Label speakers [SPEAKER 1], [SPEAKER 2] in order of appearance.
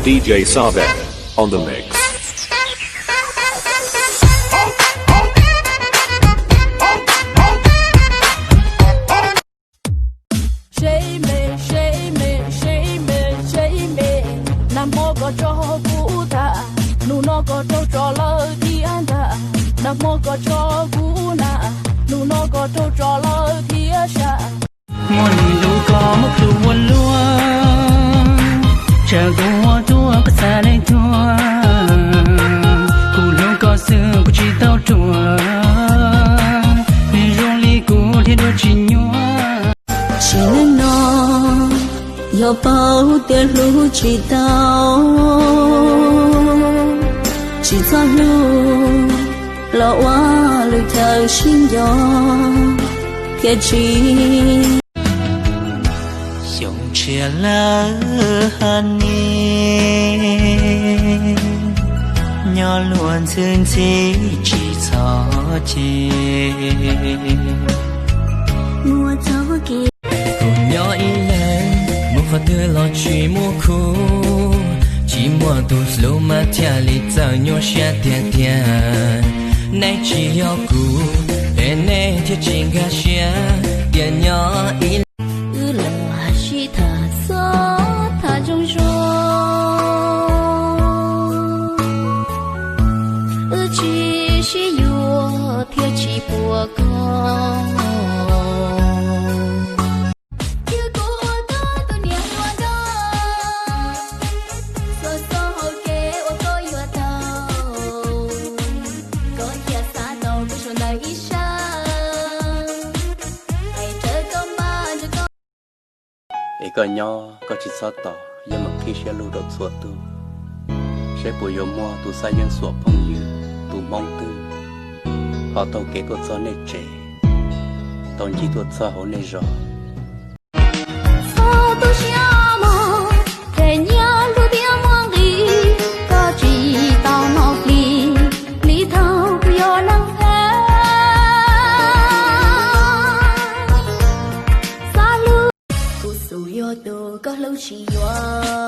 [SPEAKER 1] DJ Savek on the mix.
[SPEAKER 2] Nam mô có cho Vũ ta, nu nó có cho lời thì an ta. Nam mô có cho Vũ na, nu nó có cho lời thì sa.
[SPEAKER 3] Một đủ có một đủ buồn luôn, chờ cô tua có xa đây thua, cô lâu có xưa cô chỉ tao chùa, vì rong ly cô thì đôi chỉ nhua.
[SPEAKER 4] Chỉ nên nó, yo bao tiền lũ chỉ tao, chỉ cho lũ, lo quá lời thơ xin gió, kia chỉ.
[SPEAKER 3] Chia lỡ hani nhỏ luôn xin chỉ cho chị
[SPEAKER 4] Mua cho kia
[SPEAKER 3] cùng nhỏ ý lên mua phát đưa lo truy mua khu chỉ mua tụ lâu mà thia lì giờ nhỏ xe tiền tiền nay chỉ yêu cũ bên này thiết trình gà xe tiền nhỏ ý
[SPEAKER 4] của con yêu cô tôi niệm hoa đó rồi sau hồi kế ô tô yêu tàu có chia xa tàu với số này ít xa hãy chờ con ba cho con
[SPEAKER 5] ấy có nhỏ có chỉ sao tỏ nhưng mà khi sẽ lưu đột suốt tu sẽ bùi yêu mua tu sai nhân suốt phong như tu mong tư họ tàu kế tuột gió này trẻ tàu chỉ tuột gió hồ này rõ
[SPEAKER 4] sao tôi xia mò để nhớ lưu biếng mang đi có chỉ tao nó lý thao bây giờ nắng hè xa lưu cô sủi yo tôi có lâu chỉ yo